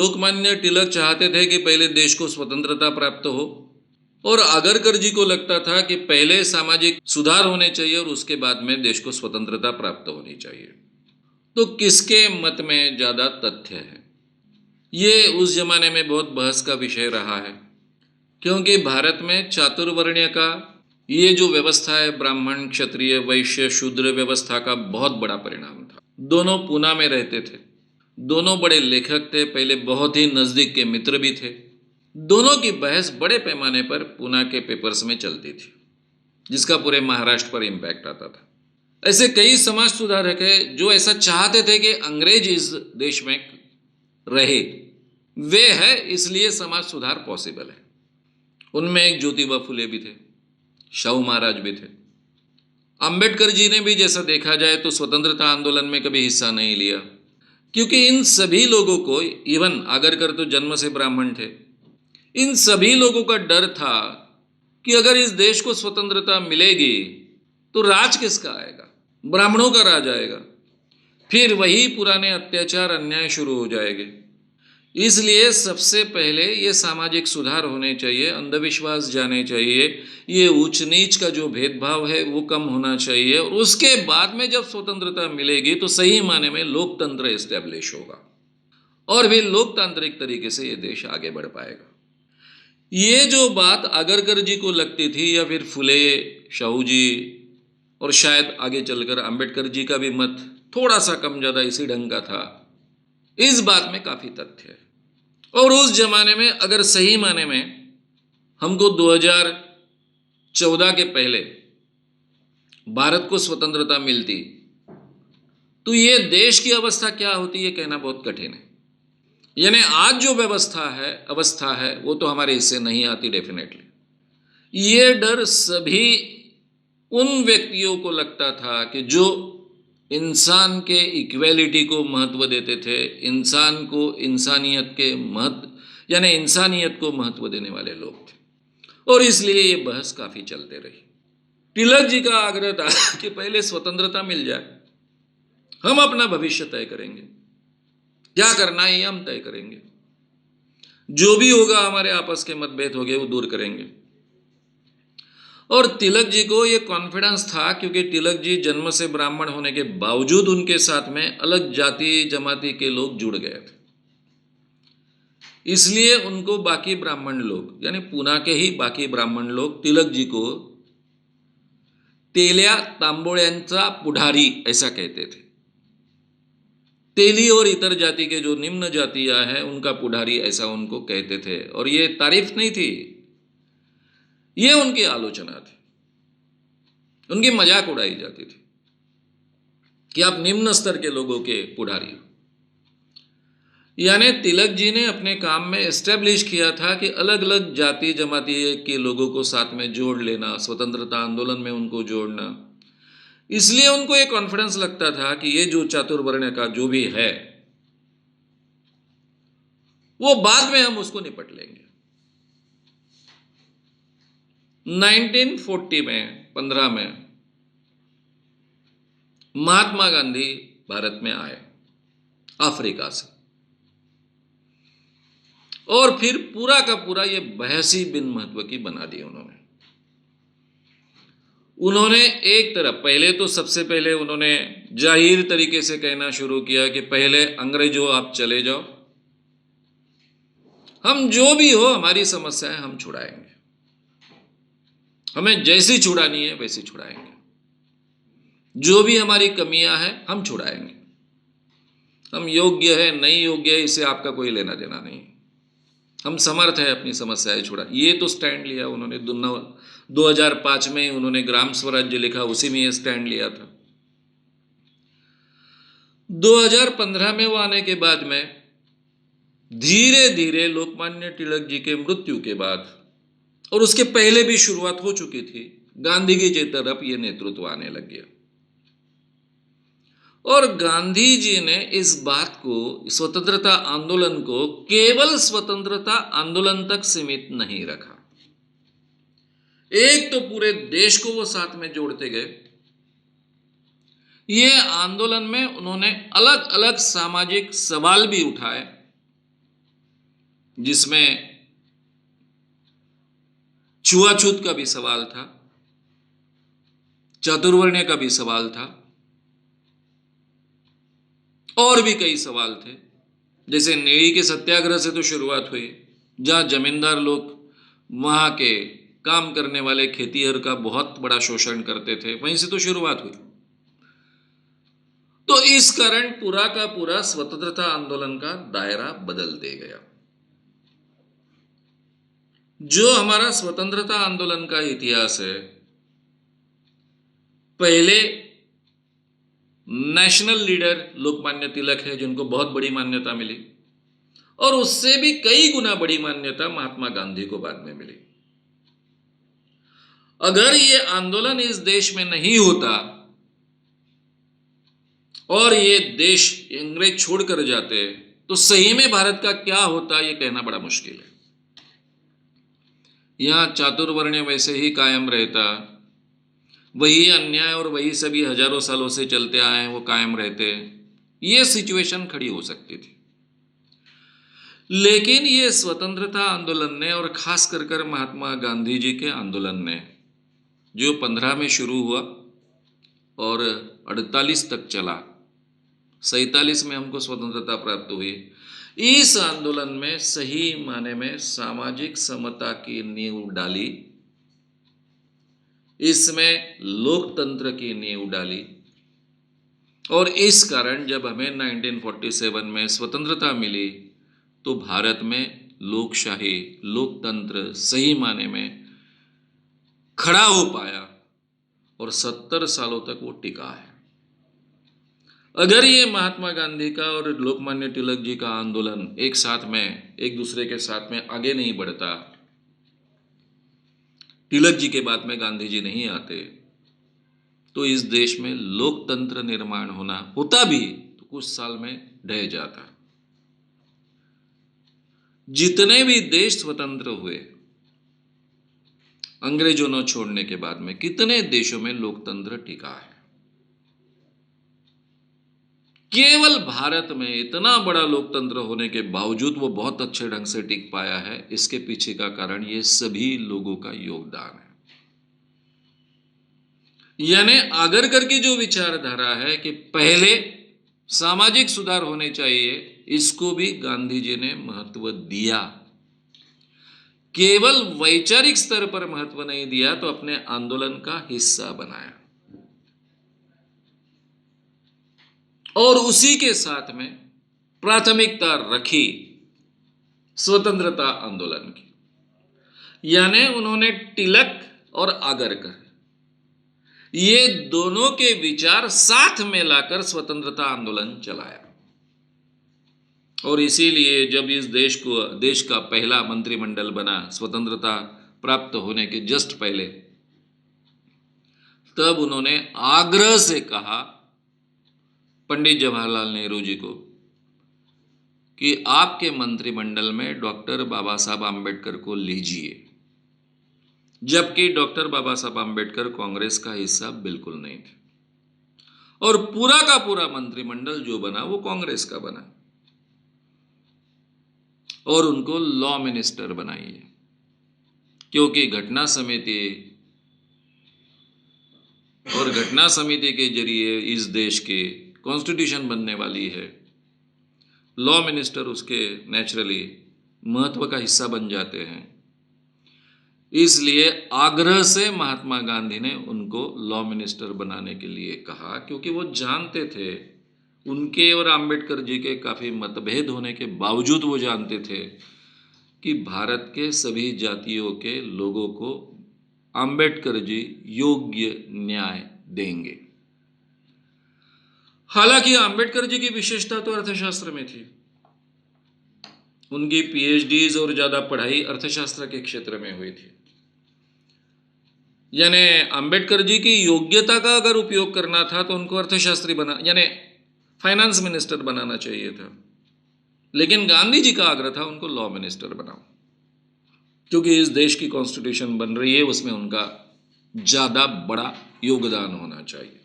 लोकमान्य तिलक चाहते थे कि पहले देश को स्वतंत्रता प्राप्त हो, और आगरकर जी को लगता था कि पहले सामाजिक सुधार होने चाहिए और उसके बाद में देश को स्वतंत्रता प्राप्त होनी चाहिए। तो किसके मत में ज़्यादा तथ्य है, ये उस जमाने में बहुत बहस का विषय रहा है, क्योंकि भारत में चातुर्वर्ण्य का ये जो व्यवस्था है, ब्राह्मण क्षत्रिय वैश्य शूद्र व्यवस्था का बहुत बड़ा परिणाम था। दोनों पूना में रहते थे, दोनों बड़े लेखक थे, पहले बहुत ही नज़दीक के मित्र भी थे। दोनों की बहस बड़े पैमाने पर पूना के पेपर्स में चलती थी, जिसका पूरे महाराष्ट्र पर इम्पैक्ट आता था। ऐसे कई समाज सुधारक है जो ऐसा चाहते थे कि अंग्रेज इस देश में रहे, वे है इसलिए समाज सुधार पॉसिबल है। उनमें एक ज्योतिबा फुले भी थे, शाहू महाराज भी थे। अंबेडकर जी ने भी जैसा देखा जाए तो स्वतंत्रता आंदोलन में कभी हिस्सा नहीं लिया, क्योंकि इन सभी लोगों को, इवन आगरकर तो जन्म से ब्राह्मण थे, इन सभी लोगों का डर था कि अगर इस देश को स्वतंत्रता मिलेगी तो राज किसका आएगा, ब्राह्मणों का राज आएगा, फिर वही पुराने अत्याचार अन्याय शुरू हो जाएंगे। इसलिए सबसे पहले ये सामाजिक सुधार होने चाहिए, अंधविश्वास जाने चाहिए, ये ऊंच नीच का जो भेदभाव है वो कम होना चाहिए, और उसके बाद में जब स्वतंत्रता मिलेगी तो सही माने में लोकतंत्र एस्टेब्लिश होगा और भी लोकतांत्रिक तरीके से ये देश आगे बढ़ पाएगा। ये जो बात आगरकर जी को लगती थी, या फिर फुले, शाहू जी, और शायद आगे चलकर अंबेडकर जी का भी मत थोड़ा सा कम ज़्यादा इसी ढंग का था, इस बात में काफ़ी तथ्य है। और उस जमाने में अगर सही माने में हमको 2014 के पहले भारत को स्वतंत्रता मिलती तो ये देश की अवस्था क्या होती, ये कहना बहुत कठिन है। यानी आज जो अवस्था है वो तो हमारे हिस्से नहीं आती डेफिनेटली। ये डर सभी उन व्यक्तियों को लगता था कि जो इंसान के इक्वेलिटी को महत्व देते थे, इंसान को इंसानियत के महत्व यानी इंसानियत को महत्व देने वाले लोग थे, और इसलिए ये बहस काफ़ी चलते रही। तिलक जी का आग्रह था कि पहले स्वतंत्रता मिल जाए, हम अपना भविष्य तय करेंगे, क्या करना है ये हम तय करेंगे, जो भी होगा हमारे आपस के मतभेद होंगे वो दूर करेंगे। और तिलक जी को ये कॉन्फिडेंस था, क्योंकि तिलक जी जन्म से ब्राह्मण होने के बावजूद उनके साथ में अलग जाति जमाती के लोग जुड़ गए थे, इसलिए उनको बाकी ब्राह्मण लोग यानी पूना के ही बाकी ब्राह्मण लोग तिलक जी को तेल्या तांबोळ्यांचा पुढारी ऐसा कहते थे। तेली और इतर जाति के जो निम्न जातियां हैं उनका पुढारी ऐसा उनको कहते थे, और ये तारीफ नहीं थी, ये उनकी आलोचना थी, उनकी मजाक उड़ाई जाती थी कि आप निम्न स्तर के लोगों के पुढारी हो। यानी तिलक जी ने अपने काम में एस्टेब्लिश किया था कि अलग अलग जाति जमाती के लोगों को साथ में जोड़ लेना, स्वतंत्रता आंदोलन में उनको जोड़ना। इसलिए उनको ये कॉन्फिडेंस लगता था कि ये जो चातुर्वर्ण का जो भी है वो बाद में हम उसको निपट लेंगे। 1940 में 15 में महात्मा गांधी भारत में आए अफ्रीका से, और फिर पूरा का पूरा ये बहस ही बिन महत्व की बना दी उन्होंने एक तरफ पहले तो सबसे पहले उन्होंने जाहिर तरीके से कहना शुरू किया कि पहले अंग्रेजों आप चले जाओ, हम जो भी हो हमारी समस्याएं हम छुड़ाएंगे, हमें जैसी छुड़ानी है वैसी छुड़ाएंगे, जो भी हमारी कमियां हैं हम छुड़ाएंगे, हम योग्य है नहीं योग्य है इससे आपका कोई लेना देना नहीं, हम समर्थ है अपनी समस्याएं छुड़ा। ये तो स्टैंड लिया उन्होंने। 2005 में उन्होंने ग्राम स्वराज्य लिखा, उसी में ये स्टैंड लिया था। 2015 में वो आने के बाद में धीरे धीरे लोकमान्य तिलक जी के मृत्यु के बाद, और उसके पहले भी शुरुआत हो चुकी थी, गांधी जी की तरफ ये नेतृत्व आने लग गया, और गांधी जी ने इस बात को, स्वतंत्रता आंदोलन को केवल स्वतंत्रता आंदोलन तक सीमित नहीं रखा। एक तो पूरे देश को वो साथ में जोड़ते गए। ये आंदोलन में उन्होंने अलग अलग सामाजिक सवाल भी उठाए, जिसमें छुआछूत का भी सवाल था, चातुर्वर्ण्य का भी सवाल था और भी कई सवाल थे। जैसे नेड़ी के सत्याग्रह से तो शुरुआत हुई, जहां जमींदार लोग वहां के काम करने वाले खेतीहर का बहुत बड़ा शोषण करते थे, वहीं से तो शुरुआत हुई। तो इस कारण पूरा का पूरा स्वतंत्रता आंदोलन का दायरा बदल दे गया। जो हमारा स्वतंत्रता आंदोलन का इतिहास है, पहले नेशनल लीडर लोकमान्य तिलक है, जिनको बहुत बड़ी मान्यता मिली, और उससे भी कई गुना बड़ी मान्यता महात्मा गांधी को बाद में मिली। अगर ये आंदोलन इस देश में नहीं होता और ये देश अंग्रेज छोड़कर जाते, तो सही में भारत का क्या होता, ये कहना बड़ा मुश्किल है। यहां चातुर्वर्ण्य वैसे ही कायम रहता, वही अन्याय और वही सभी हजारों सालों से चलते आए हैं वो कायम रहते, ये सिचुएशन खड़ी हो सकती थी। लेकिन ये स्वतंत्रता आंदोलन ने, और खास कर महात्मा गांधी जी के आंदोलन ने, जो 15 में शुरू हुआ और 48 तक चला, 47 में हमको स्वतंत्रता प्राप्त हुई, इस आंदोलन में सही माने में सामाजिक समता की नींव डाली, इसमें लोकतंत्र की नींव डाली। और इस कारण जब हमें 1947 में स्वतंत्रता मिली, तो भारत में लोकशाही, लोकतंत्र सही माने में खड़ा हो पाया और 70 सालों तक वो टिका है। अगर ये महात्मा गांधी का और लोकमान्य तिलक जी का आंदोलन एक साथ में, एक दूसरे के साथ में आगे नहीं बढ़ता, तिलक जी के बाद में गांधी जी नहीं आते, तो इस देश में लोकतंत्र निर्माण होता भी तो कुछ साल में ढह जाता। जितने भी देश स्वतंत्र हुए अंग्रेजों ने छोड़ने के बाद में, कितने देशों में लोकतंत्र टिका है। केवल भारत में इतना बड़ा लोकतंत्र होने के बावजूद वो बहुत अच्छे ढंग से टिक पाया है। इसके पीछे का कारण ये सभी लोगों का योगदान है। यानी आगरकर की जो विचारधारा है कि पहले सामाजिक सुधार होने चाहिए, इसको भी गांधी जी ने महत्व दिया। केवल वैचारिक स्तर पर महत्व नहीं दिया, तो अपने आंदोलन का हिस्सा बनाया, और उसी के साथ में प्राथमिकता रखी स्वतंत्रता आंदोलन की। यानी उन्होंने तिलक और आगरकर, ये दोनों के विचार साथ में लाकर स्वतंत्रता आंदोलन चलाया। और इसीलिए जब इस देश का पहला मंत्रिमंडल बना स्वतंत्रता प्राप्त होने के जस्ट पहले, तब उन्होंने आग्रह से कहा पंडित जवाहरलाल नेहरू जी को कि आपके मंत्रिमंडल में डॉक्टर बाबा साहब आम्बेडकर को लीजिए, जबकि डॉक्टर बाबा साहब आम्बेडकर कांग्रेस का हिस्सा बिल्कुल नहीं थे, और पूरा का पूरा मंत्रिमंडल जो बना वो कांग्रेस का बना, और उनको लॉ मिनिस्टर बनाइए, क्योंकि घटना समिति के जरिए इस देश के कॉन्स्टिट्यूशन बनने वाली है। लॉ मिनिस्टर उसके नेचुरली महत्व का हिस्सा बन जाते हैं। इसलिए आग्रह से महात्मा गांधी ने उनको लॉ मिनिस्टर बनाने के लिए कहा, क्योंकि वो जानते थे, उनके और आम्बेडकर जी के काफ़ी मतभेद होने के बावजूद वो जानते थे कि भारत के सभी जातियों के लोगों को आम्बेडकर जी योग्य न्याय देंगे। हालांकि आम्बेडकर जी की विशेषता तो अर्थशास्त्र में थी, उनकी पीएचडीज और ज़्यादा पढ़ाई अर्थशास्त्र के क्षेत्र में हुई थी। यानी आम्बेडकर जी की योग्यता का अगर उपयोग करना था तो उनको अर्थशास्त्री यानी फाइनेंस मिनिस्टर बनाना चाहिए था, लेकिन गांधी जी का आग्रह था उनको लॉ मिनिस्टर बनाओ, क्योंकि इस देश की कॉन्स्टिट्यूशन बन रही है, उसमें उनका ज़्यादा बड़ा योगदान होना चाहिए।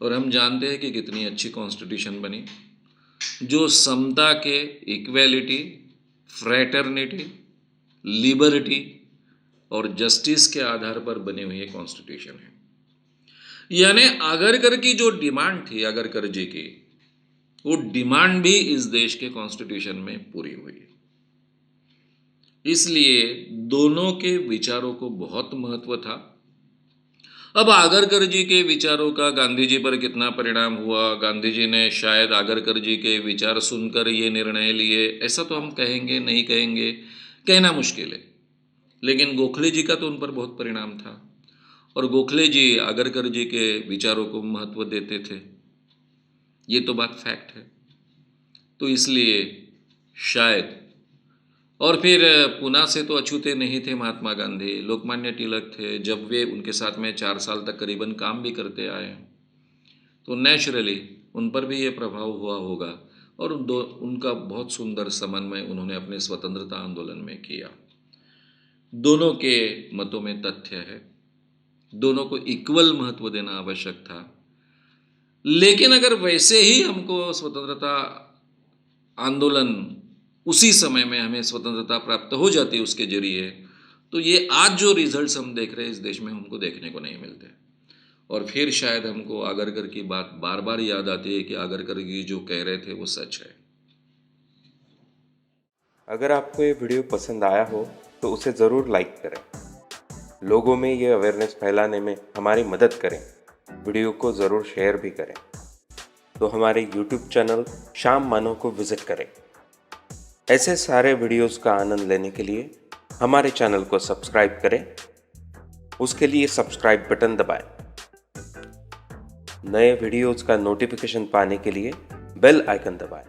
और हम जानते हैं कि कितनी अच्छी कॉन्स्टिट्यूशन बनी। जो समता के, इक्वेलिटी, फ्रेटर्निटी, लिबर्टी और जस्टिस के आधार पर बनी हुई ये कॉन्स्टिट्यूशन है। यानी आगरकर की जो डिमांड थी, आगरकर जी की, वो डिमांड भी इस देश के कॉन्स्टिट्यूशन में पूरी हुई। इसलिए दोनों के विचारों को बहुत महत्व था। अब आगरकर जी के विचारों का गांधी जी पर कितना परिणाम हुआ, गांधी जी ने शायद आगरकर जी के विचार सुनकर ये निर्णय लिए, ऐसा तो हम कहेंगे नहीं कहेंगे, कहना मुश्किल है। लेकिन गोखले जी का तो उन पर बहुत परिणाम था और गोखले जी आगरकर जी के विचारों को महत्व देते थे, ये तो बात फैक्ट है। तो इसलिए शायद, और फिर पूना से तो अछूते नहीं थे महात्मा गांधी, लोकमान्य तिलक थे, जब वे उनके साथ में 4 साल तक करीबन काम भी करते आए, तो नेचुरली उन पर भी ये प्रभाव हुआ होगा और उनका बहुत सुंदर समन्वय उन्होंने अपने स्वतंत्रता आंदोलन में किया। दोनों के मतों में तथ्य है, दोनों को इक्वल महत्व देना आवश्यक था। लेकिन अगर वैसे ही हमको स्वतंत्रता आंदोलन उसी समय में हमें स्वतंत्रता प्राप्त हो जाती है उसके जरिए, तो ये आज जो रिजल्ट्स हम देख रहे हैं इस देश में हमको देखने को नहीं मिलते। और फिर शायद हमको आगरकर की बात बार बार याद आती है कि आगरकर जी जो कह रहे थे वो सच है। अगर आपको ये वीडियो पसंद आया हो तो उसे ज़रूर लाइक करें, लोगों में ये अवेयरनेस फैलाने में हमारी मदद करें, वीडियो को ज़रूर शेयर भी करें। तो हमारे YouTube चैनल श्याम मानव को विज़िट करें। ऐसे सारे वीडियोस का आनंद लेने के लिए हमारे चैनल को सब्सक्राइब करें, उसके लिए सब्सक्राइब बटन दबाएं। नए वीडियोस का नोटिफिकेशन पाने के लिए बेल आइकन दबाएं।